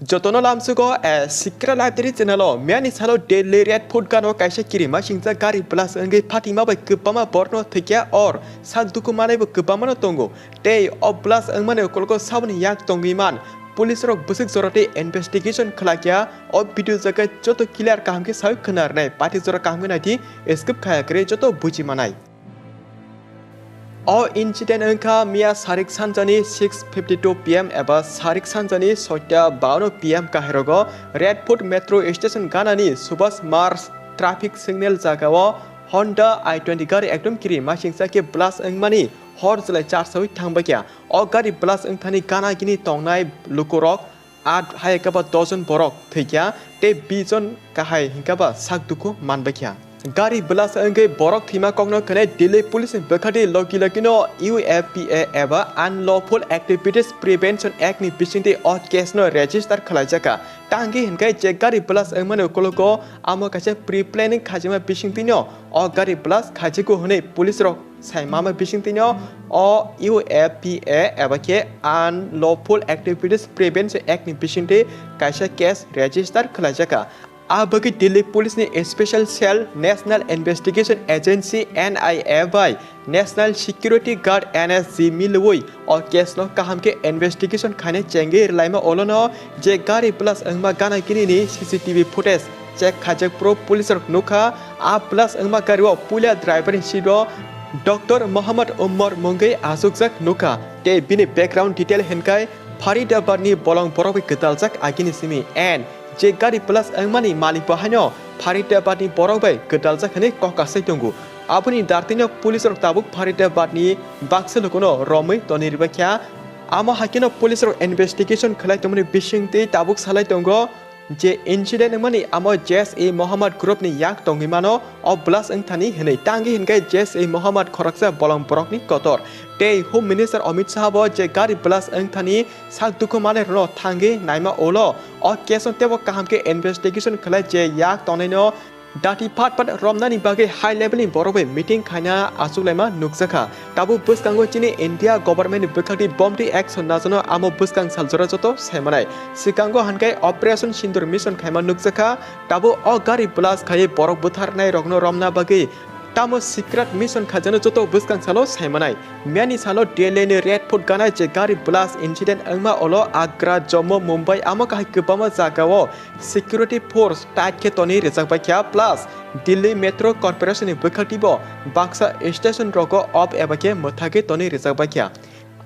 Jotono lamsugo secret library channel miani salo daily red food kano kaisa kirima singsa gari plus ngai phatima bai kupama borno thikya or sak duku manai bu kupama no tongo day of plus angmane kolko sabni yak tongiman police rok busik zorate investigation khlakya or video jaga joto clear kaham ke sai khnar nai pati zora kaham ke naiti skip khaya kre joto buji manai All incident angka Mia Sarik Sanjani 6:52 PM eba Sarik Sanjani 6:52 PM kahirogo Redwood Metro Station ganani Subas Mars traffic signal jagawo Honda I-20 gari ekdom kiri masingsa ke blast angmani hor jilai 400 thangbakia o gari blast angthani gana gini tongnai lukorok ad hayakaba dozen borok thikya te bijon kahai hingkaba sakduku manbakia Gari belas angge borok thima kongno kene Delhi Police bekhati logi logino UFPA eba Unlawful Activities Prevention Act ni bisingti or case no register khalajaka tangi hinkai je gari belas angmane koloko amo kache pre-planning khajima bisingti no or gari belas khajiko hone police rok saimama bisingti no or UFPA eba ke Unlawful Activities Prevention Act ni bisingti kaise case register khalajaka Abagi Delhi Police ni Special Cell National Investigation Agency NIA by National Security Guard NSG milwoi or case no kaham ke investigation khane chenge laima olono je gari plus angma gana kini ni CCTV footage check khajak pro police rok nukha a plus angma gari o pulia driver sido Dr. Muhammad Umar Mungai asukjak nukha te bini background detail henkai Faridabad ni bolong borok kedaljak agini simi and je gari plus angmani malik bahano Faridabad ni borok bai kedaljak hane kokasai tongu abuni dartino police rok tabuk Faridabad ni bakselokono romai toniribakya ama hakino police rok investigation khalai tomni bisingte tabuk salai tongo je incident angmani amo JSA Muhammad group ni yak tongimano o plus angthani hene tangi hingai JSA Muhammad khoraksa bolong borok ni kotor Day Home Minister Amit Shah bo je gari plus angthani sak duku mane ro thangi naima olo o case tebo kaham ke investigation khalai je yak toneno dati pat romnani bage high level in borobe meeting khana asulaima nukjaka tabu buskango chini India government bekhati bomb action najono amo buskang saljora joto semanai sikango hankai operation sindur mission khaima nukjaka tabu o gari plus khai borok butharnai rogno romna bage Tamo secret mission khajano joto buskang salo saimanai miani salo Delhi ni Redwood gana je gari blast incident angma olo Agra Jammu Mumbai amo kahai kubama jagao security force tight ke toni rejak bakya plus Delhi Metro Corporation ni bekhatibo Baksa station rogo of ebake mothake toni rejak bakya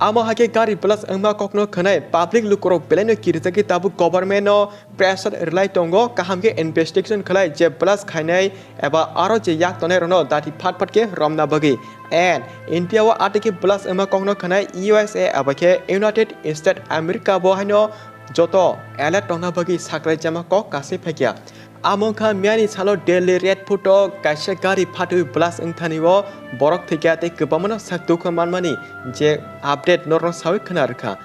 Amo hake gari plus angma kokno khanai public lukorok beleno kirijaki tabu government no pressure relay tongo kaham ke investigation khalai je plus khainai eba aro je yak tonai rono dati phat ke romna bagi and India wa atike plus angma kokno khanai USA abake United States America bo haino joto alert tona bagi sakrai jama kok kase phakya Amongka miani salo Delhi Redwood kaisa gari phatui plus angthani wo borok thikya te kubamano sakduk manmani je update norong sawi khanarkha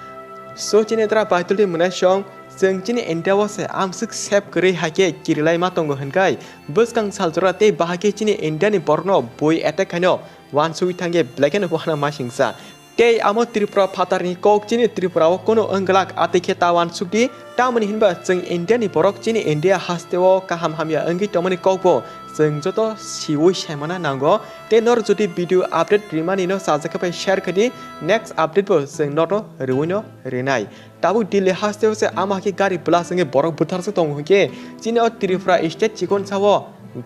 so chinetra baituli munashong jengchini India wa se amsik sep kri hake kirilai matongo hankai buskang saljora te bahake chini India ni borno boi attack khano wan sui thange black and white masingsa Day amo Tripura patarni kok chini Tripura wo kono anglak atike tawan sukdi tamani hinba jeng India ni borok chini India hastewo kaham hamya angi tomani kokbo jeng joto siwoi saimana nango te nor jodi video update rimani no sajakapai share khadi next update bo jeng noto ruino renai tabu Delhi hastewo se amaki gari blast nge borok butharse tonghoke chini o Tripura state chikon sawo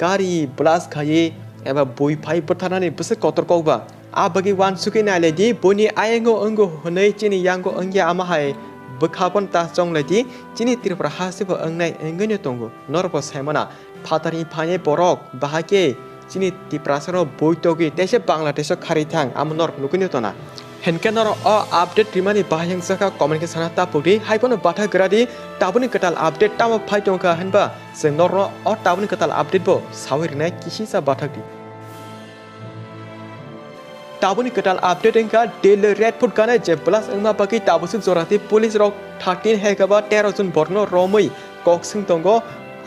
gari blast khaye eba boi phai butharani buse kotor kokba Abagi wan suki na ledi boni ayengo ongo honai chini yango ongya amahai bekhabon ta chong ledi chini Tripura hasibo ongnai engene tongo norbo saimana phatari phane borok bahake chini Tripura boitogi tese Bangladesh kharithang amnor nukuni tona henkenor o update rimani bahayang saka comment ke sanata pudi haipono batha gradi tabuni ketal update tamo phaitongka henba senor o tabuni ketal update bo sawirnai kisisa bathakdi Tabuni ketal update engka Delhi Redwood gana je plus engma bagi tabusu zorati police rok 13 hekaba 13 jun borno romoi koksing tongo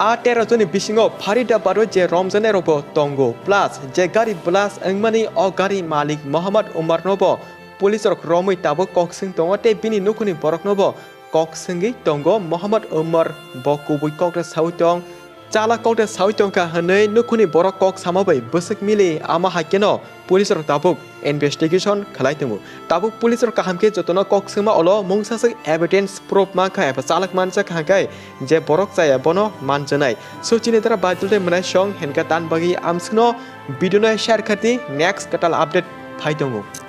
a 13 jun bisingo Faridabad je romjane robo tongo plus je gari plus engmani o gari malik Muhammad Umar nobo police rok romoi tabo koksing tongo te bini nukuni borok nobo kok sengi tongo Muhammad Umar bo kubui kok da sawi tong chala kok da sawi tong ka hanei nukuni borok kok samabai busuk mili ama hakeno pulisor tabuk investigation khalai tungu tabuk pulisor kahamke jotono kok sema olo mungsasak evidence proof ma kha eba chalak mansa khakai je borok jaya bono manjanai so chini tara baitulte manai song henka tan bagi amsno video no share khati next katal update phai tungu।